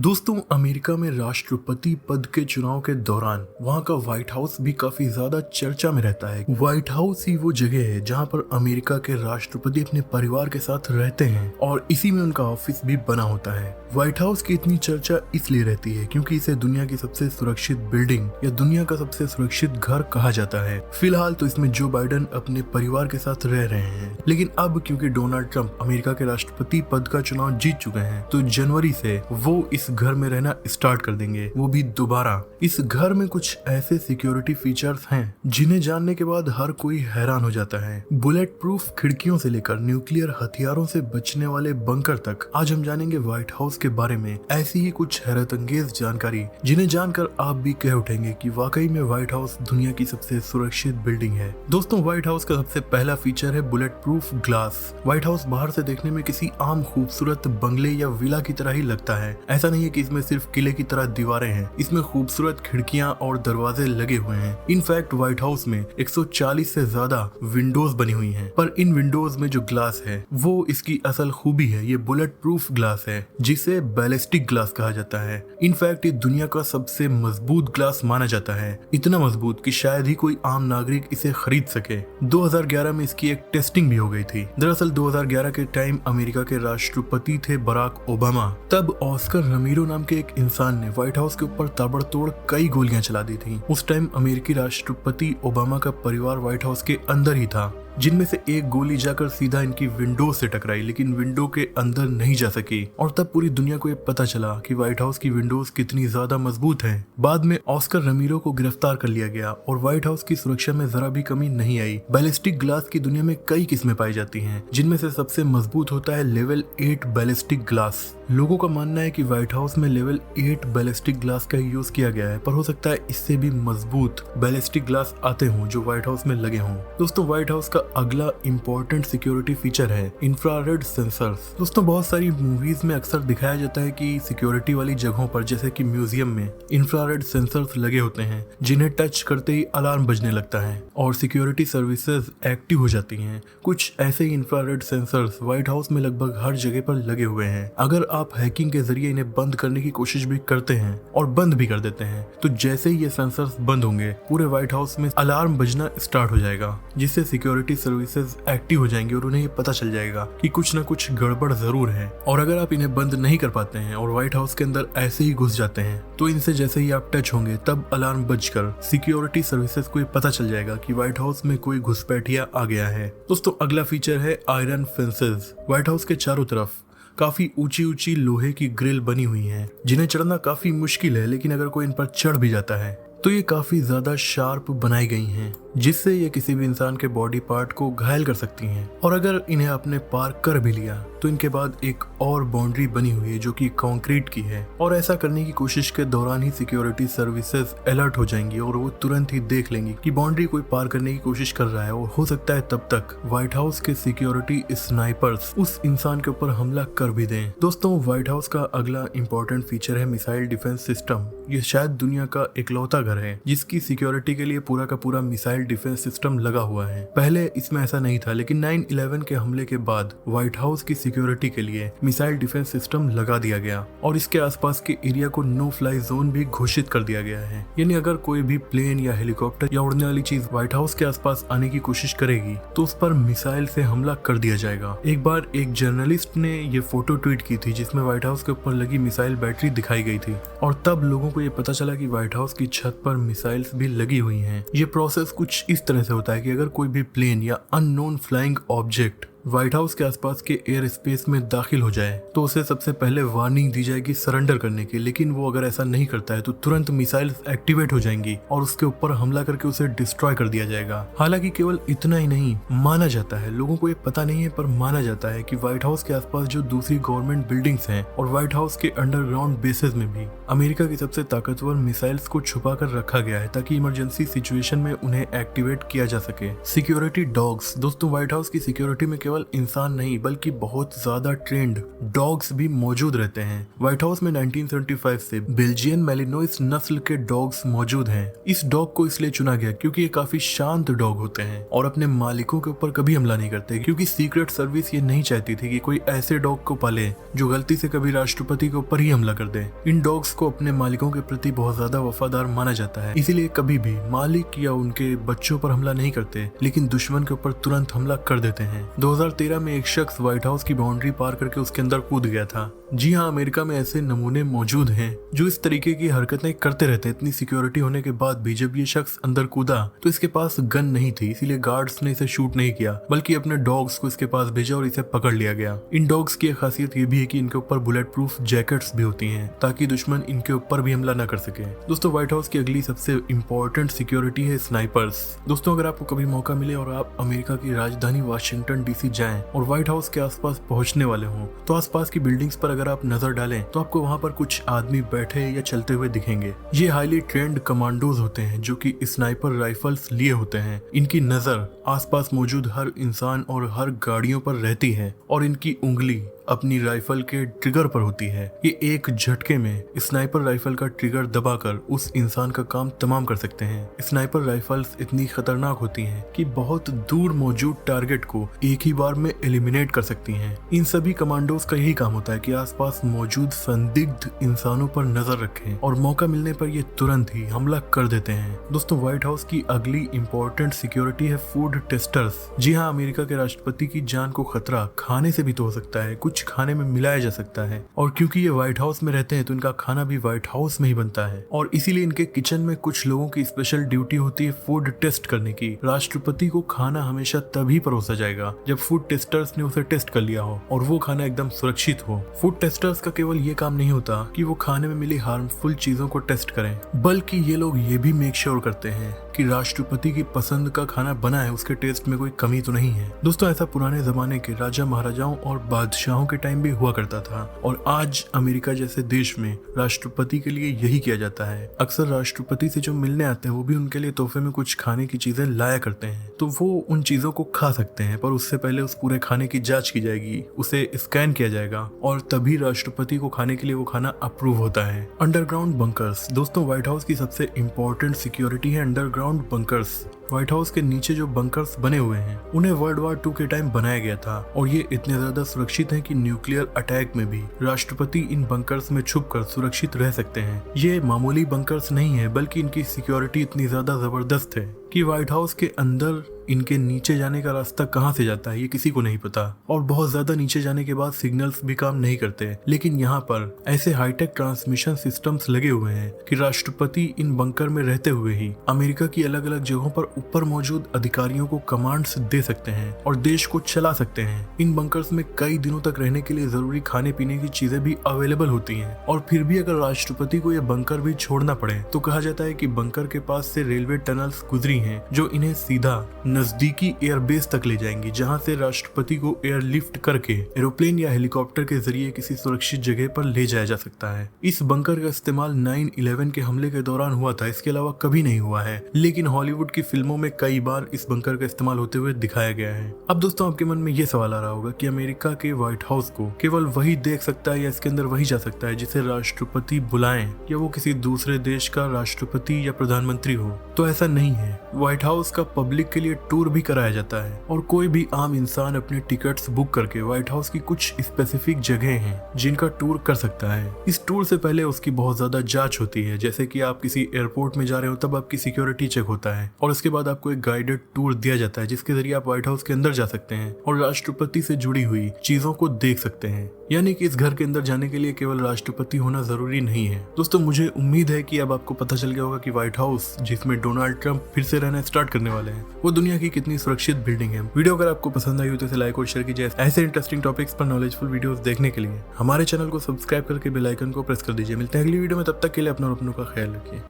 दोस्तों, अमेरिका में राष्ट्रपति पद के चुनाव के दौरान वहाँ का व्हाइट हाउस भी काफी ज्यादा चर्चा में रहता है। व्हाइट हाउस ही वो जगह है जहाँ पर अमेरिका के राष्ट्रपति अपने परिवार के साथ रहते हैं और इसी में उनका ऑफिस भी बना होता है। व्हाइट हाउस की इतनी चर्चा इसलिए रहती है क्योंकि इसे दुनिया की सबसे सुरक्षित बिल्डिंग या दुनिया का सबसे सुरक्षित घर कहा जाता है। फिलहाल तो इसमें जो बाइडेन अपने परिवार के साथ रह रहे हैं, लेकिन अब क्योंकि डोनाल्ड ट्रंप अमेरिका के राष्ट्रपति पद का चुनाव जीत चुके हैं तो जनवरी से वो इस घर में रहना स्टार्ट कर देंगे, वो भी दोबारा। इस घर में कुछ ऐसे सिक्योरिटी फीचर्स हैं जिन्हें जानने के बाद हर कोई हैरान हो जाता है। बुलेट प्रूफ खिड़कियों से लेकर न्यूक्लियर हथियारों से बचने वाले बंकर तक आज हम जानेंगे व्हाइट हाउस के बारे में। ऐसी ही कुछ हैरत अंगेज जानकारी जिन्हें जानकर आप भी कह उठेंगे कि वाकई में व्हाइट हाउस दुनिया की सबसे सुरक्षित बिल्डिंग है। दोस्तों, व्हाइट हाउस का सबसे पहला फीचर है bullet proof glass. White house बाहर से देखने में किसी आम खूबसूरत बंगले या विला की तरह ही लगता है। ऐसा नहीं है कि इसमें सिर्फ किले की तरह दीवारें हैं, इसमें खूबसूरत खिड़कियां और दरवाजे लगे हुए हैं। इनफैक्ट व्हाइट हाउस में 140 से ज्यादा विंडोज बनी हुई हैं, पर इन विंडोज में जो ग्लास है वो इसकी असल खूबी है। ये बुलेट प्रूफ ग्लास है जिसे बैलिस्टिक ग्लास कहा जाता है। इनफैक्ट ये दुनिया का सबसे मजबूत ग्लास माना जाता है, इतना मजबूत कि शायद ही कोई आम नागरिक इसे खरीद सके। 2011 में इसकी एक टेस्टिंग भी हो गई थी। दरअसल 2011 के टाइम अमेरिका के राष्ट्रपति थे बराक ओबामा। तब ऑस्कर रमीरो नाम के एक इंसान ने व्हाइट हाउस के ऊपर ताबड़तोड़ कई गोलियां चला दी थी। उस टाइम अमेरिकी राष्ट्रपति ओबामा का परिवार व्हाइट हाउस के अंदर ही था, जिनमें से एक गोली जाकर सीधा इनकी विंडो से टकराई, लेकिन विंडो के अंदर नहीं जा सकी। और तब पूरी दुनिया को ये पता चला कि व्हाइट हाउस की विंडोज कितनी ज्यादा मजबूत हैं। बाद में ऑस्कर रमीरो को गिरफ्तार कर लिया गया और व्हाइट हाउस की सुरक्षा में जरा भी कमी नहीं आई। बैलिस्टिक ग्लास की दुनिया में कई किस्में पाई जाती हैं, जिनमें से सबसे मजबूत होता है लेवल 8 बैलिस्टिक ग्लास। लोगों का मानना है कि व्हाइट हाउस में लेवल 8 बैलिस्टिक ग्लास का यूज किया गया है, पर हो सकता है इससे भी मजबूत बैलिस्टिक ग्लास आते हों जो व्हाइट हाउस में लगे हों। दोस्तों, व्हाइट हाउस का अगला इंपॉर्टेंट सिक्योरिटी फीचर है इंफ्रारेड सेंसर्स। दोस्तों, बहुत सारी मूवीज में अक्सर दिखाया जाता है कि सिक्योरिटी वाली जगहों पर जैसे कि म्यूजियम में इंफ्रारेड सेंसर्स लगे होते हैं, जिन्हें टच करते ही अलार्म बजने लगता है और सिक्योरिटी सर्विसेज एक्टिव हो जाती हैं। कुछ ऐसे ही इंफ्रारेड सेंसर्स व्हाइट हाउस में लगभग हर जगह पर लगे हुए हैं। अगर आप हैकिंग के जरिए इन्हें बंद करने की कोशिश भी करते हैं और बंद भी कर देते हैं तो जैसे ही ये सेंसर्स बंद होंगे पूरे व्हाइट हाउस में अलार्म बजना स्टार्ट हो जाएगा, जिससे सिक्योरिटी सर्विसेज एक्टिव हो जाएंगे और उन्हें ये पता चल जाएगा कि कुछ न कुछ गड़बड़ जरूर है। और अगर आप इन्हें बंद नहीं कर पाते हैं और व्हाइट हाउस के अंदर ऐसे ही घुस जाते हैं तो इनसे जैसे ही आप टच होंगे तब अलार्म बजकर सिक्योरिटी सर्विसेज को ये पता चल जाएगा कि व्हाइट हाउस में कोई घुसपैठिया आ गया है। दोस्तों, अगला फीचर है आयरन फेंसेस। व्हाइट हाउस के चारों तरफ काफी ऊंची ऊंची लोहे की ग्रिल बनी हुई हैं, जिन्हें चढ़ना काफी मुश्किल है, लेकिन अगर कोई इन पर चढ़ भी जाता है तो ये काफी ज्यादा शार्प बनाई गई हैं, जिससे ये किसी भी इंसान के बॉडी पार्ट को घायल कर सकती हैं। और अगर इन्हें आपने पार कर भी लिया तो इनके बाद एक और बाउंड्री बनी हुई है जो कि कंक्रीट की है, और ऐसा करने की कोशिश के दौरान ही सिक्योरिटी सर्विसेज अलर्ट हो जाएंगी और वो तुरंत ही देख लेंगी कि बाउंड्री कोई पार करने की कोशिश कर रहा है। और हो सकता है तब तक व्हाइट हाउस के सिक्योरिटी स्नाइपर्स उस इंसान के ऊपर हमला कर भी दें। दोस्तों, व्हाइट हाउस का अगला इंपॉर्टेंट फीचर है मिसाइल डिफेंस सिस्टम। ये शायद दुनिया का इकलौता घर है जिसकी सिक्योरिटी के लिए पूरा का पूरा मिसाइल डिफेंस सिस्टम लगा हुआ है। पहले इसमें ऐसा नहीं था, लेकिन 9/11 के हमले के बाद व्हाइट हाउस की सिक्योरिटी के लिए मिसाइल डिफेंस सिस्टम लगा दिया गया और इसके आसपास के एरिया को नो फ्लाई जोन भी घोषित कर दिया गया है। यानी अगर कोई भी प्लेन या हेलीकॉप्टर या उड़ने वाली चीज व्हाइट हाउस के आसपास आने की कोशिश करेगी तो उस पर मिसाइल से हमला कर दिया जाएगा। एक बार एक जर्नलिस्ट ने ये फोटो ट्वीट की थी जिसमें व्हाइट हाउस के ऊपर लगी मिसाइल बैटरी दिखाई गई थी और तब लोगों को ये पता चला कि व्हाइट हाउस की छत पर मिसाइल्स भी लगी हुई हैं। ये प्रोसेस कुछ इस तरह से होता है कि अगर कोई भी प्लेन या unknown flying object white house के आसपास के एयर स्पेस में दाखिल हो जाए तो उसे सबसे पहले वार्निंग दी जाएगी सरेंडर करने की, लेकिन वो अगर ऐसा नहीं करता है तो तुरंत मिसाइल्स एक्टिवेट हो जाएंगी और उसके ऊपर हमला करके उसे डिस्ट्रॉय कर दिया जाएगा। हालांकि केवल इतना ही नहीं, माना जाता है, लोगों को ये पता नहीं है पर माना जाता है कि व्हाइट हाउस के आसपास जो दूसरी गवर्नमेंट बिल्डिंग्स हैं और व्हाइट हाउस के अंडरग्राउंड बेसेस में भी अमेरिका की सबसे ताकतवर मिसाइल्स को छुपा कर रखा गया है ताकि इमरजेंसी सिचुएशन में उन्हें एक्टिवेट किया जा सके। Security dogs. दोस्तों, व्हाइट हाउस की सिक्योरिटी में केवल इंसान नहीं बल्कि बहुत ज्यादा ट्रेंड डॉग्स भी मौजूद रहते हैं। व्हाइट हाउस में 1975 से बेल्जियन मेलिनोइस नस्ल के डॉग्स मौजूद हैं। इस डॉग को इसलिए चुना गया क्योंकि ये काफी शांत डॉग होते हैं और अपने मालिकों के ऊपर कभी हमला नहीं करते, क्योंकि सीक्रेट सर्विस ये नहीं चाहती थी कि कोई ऐसे डॉग को पाले जो गलती से कभी राष्ट्रपति के ऊपर ही हमला कर दे। इन डॉग्स को अपने मालिकों के प्रति बहुत ज्यादा वफादार माना जाता है, इसीलिए कभी भी मालिक या उनके बच्चों पर हमला नहीं करते, लेकिन दुश्मन के ऊपर तुरंत हमला कर देते हैं। 2013 में एक शख्स व्हाइट हाउस की बाउंड्री पार करके उसके अंदर कूद गया था। जी हाँ, अमेरिका में ऐसे नमूने मौजूद हैं जो इस तरीके की हरकतें करते रहते हैं। इतनी सिक्योरिटी होने के बाद भी जब ये शख्स अंदर कूदा तो इसके पास गन नहीं थी, इसीलिए गार्ड्स ने इसे शूट नहीं किया, बल्कि अपने डॉग्स को इसके पास भेजा और इसे पकड़ लिया गया। इन डॉग्स की खासियत ये भी है कि इनके ऊपर बुलेट प्रूफ जैकेट्स भी होती हैं ताकि दुश्मन इनके ऊपर भी हमला न कर सके। दोस्तों, व्हाइट हाउस की अगली सबसे इम्पोर्टेंट सिक्योरिटी है स्नाइपर्स। दोस्तों, अगर आपको कभी मौका मिले और आप अमेरिका की राजधानी वाशिंगटन डीसी जाएं और व्हाइट हाउस के आसपास पहुंचने वाले हों तो आसपास की बिल्डिंग्स पर अगर आप नजर डालें तो आपको वहां पर कुछ आदमी बैठे या चलते हुए दिखेंगे। ये हाईली ट्रेंड कमांडोज होते हैं जो कि स्नाइपर राइफल्स लिए होते हैं। इनकी नजर आसपास मौजूद हर इंसान और हर गाड़ियों पर रहती है और इनकी उंगली अपनी राइफल के ट्रिगर पर होती है। ये एक झटके में स्नाइपर राइफल का ट्रिगर दबाकर उस इंसान का काम तमाम कर सकते हैं। स्नाइपर राइफल्स इतनी खतरनाक होती हैं कि बहुत दूर मौजूद टारगेट को एक ही बार में एलिमिनेट कर सकती हैं। इन सभी कमांडोज का यही काम होता है कि आसपास मौजूद संदिग्ध इंसानों पर नजर रखें और मौका मिलने पर ये तुरंत ही हमला कर देते हैं। दोस्तों, व्हाइट हाउस की अगली इंपॉर्टेंट सिक्योरिटी है फूड टेस्टर्स। जी हाँ, अमेरिका के राष्ट्रपति की जान को खतरा खाने से भी तो हो सकता है, कुछ खाने में मिलाया जा सकता है, और क्योंकि ये व्हाइट हाउस में रहते हैं तो इनका खाना भी व्हाइट हाउस में ही बनता है और इसीलिए इनके किचन में कुछ लोगों की स्पेशल ड्यूटी होती है फूड टेस्ट करने की। राष्ट्रपति को खाना हमेशा तभी परोसा जाएगा जब फूड टेस्टर्स ने उसे टेस्ट कर लिया हो और वो खाना एकदम सुरक्षित हो। फूड टेस्टर्स का केवल ये काम नहीं होता कि वो खाने में मिली हार्मफुल चीजों को टेस्ट करें, बल्कि ये लोग ये भी मेक श्योर करते हैं कि राष्ट्रपति की पसंद का खाना बना है, उसके टेस्ट में कोई कमी तो नहीं है। दोस्तों, ऐसा पुराने जमाने के राजा महाराजाओं और बादशाहों के टाइम भी हुआ करता था और आज अमेरिका जैसे देश में राष्ट्रपति के लिए यही किया जाता है। अक्सर राष्ट्रपति से जो मिलने आते हैं वो भी उनके लिए तोहफे में कुछ खाने की चीजें लाया करते हैं, तो वो उन चीजों को खा सकते हैं, पर उससे पहले उस पूरे खाने की जांच की जाएगी, उसे स्कैन किया जाएगा और तभी राष्ट्रपति को खाने के लिए वो खाना अप्रूव होता है। Underground bunkers. दोस्तों, व्हाइट हाउस की सबसे इम्पोर्टेंट सिक्योरिटी है अंडरग्राउंड बंकर्स। व्हाइट हाउस के नीचे जो बंकर्स बने हुए हैं उन्हें वर्ल्ड वॉर 2 के टाइम बनाया गया था और ये इतने ज्यादा सुरक्षित हैं कि न्यूक्लियर अटैक में भी राष्ट्रपति इन बंकर्स में छुपकर सुरक्षित रह सकते हैं। ये मामूली बंकर्स नहीं है, बल्कि इनकी सिक्योरिटी इतनी ज्यादा जबरदस्त है कि व्हाइट हाउस के अंदर इनके नीचे जाने का रास्ता कहां से जाता है ये किसी को नहीं पता और बहुत ज्यादा नीचे जाने के बाद सिग्नल्स भी काम नहीं करते। लेकिन यहाँ पर ऐसे हाईटेक ट्रांसमिशन सिस्टम्स लगे हुए हैं कि राष्ट्रपति इन बंकर में रहते हुए ही अमेरिका की अलग अलग जगहों पर ऊपर मौजूद अधिकारियों को कमांड्स दे सकते हैं और देश को चला सकते हैं। इन बंकर्स में कई दिनों तक रहने के लिए जरूरी खाने पीने की चीजें भी अवेलेबल होती हैं और फिर भी अगर राष्ट्रपति को यह बंकर भी छोड़ना पड़े तो कहा जाता है कि बंकर के पास से रेलवे टनल्स गुजरी हैं जो इन्हें सीधा नजदीकी एयरबेस तक ले जाएंगी, जहां से राष्ट्रपति को एयरलिफ्ट करके एरोप्लेन या हेलीकॉप्टर के जरिए किसी सुरक्षित जगह पर ले जाया जा सकता है। इस बंकर का इस्तेमाल 9/11 के हमले के दौरान हुआ था, इसके अलावा कभी नहीं हुआ है, लेकिन हॉलीवुड की फिल्मों में कई बार इस बंकर का इस्तेमाल होते हुए दिखाया गया है। अब दोस्तों, आपके मन में ये सवाल आ रहा होगा कि अमेरिका के व्हाइट हाउस को केवल वही देख सकता है या इसके अंदर वही जा सकता है जिसे राष्ट्रपति बुलाएं या वो किसी दूसरे देश का राष्ट्रपति या प्रधानमंत्री हो। तो ऐसा नहीं है। व्हाइट हाउस का पब्लिक के लिए टूर भी कराया जाता है और कोई भी आम इंसान अपने टिकट्स बुक करके व्हाइट हाउस की कुछ स्पेसिफिक जगह हैं जिनका टूर कर सकता है। इस टूर से पहले उसकी बहुत ज्यादा जांच होती है, जैसे कि आप किसी एयरपोर्ट में जा रहे हो तब आपकी सिक्योरिटी चेक होता है और उसके बाद आपको एक गाइडेड टूर दिया जाता है जिसके जरिए आप व्हाइट हाउस के अंदर जा सकते हैं और राष्ट्रपति से जुड़ी हुई चीजों को देख सकते हैं। यानी कि इस घर के अंदर जाने के लिए केवल राष्ट्रपति होना जरूरी नहीं है। दोस्तों, मुझे उम्मीद है कि अब आपको पता चल गया होगा कि व्हाइट हाउस, जिसमें डोनाल्ड ट्रंप फिर से रहना स्टार्ट करने वाले हैं, वो दुनिया की कितनी सुरक्षित बिल्डिंग है। वीडियो अगर आपको पसंद आई हो तो इसे लाइक और शेयर कीजिए। ऐसे इंटरेस्टिंग टॉपिक्स पर नॉलेजफुल वीडियोस देखने के लिए हमारे चैनल को सब्सक्राइब करके बेल आइकन को प्रेस कर दीजिए। मिलते हैं अगली वीडियो में, तब तक के लिए अपना और अपनों का ख्याल रखिए।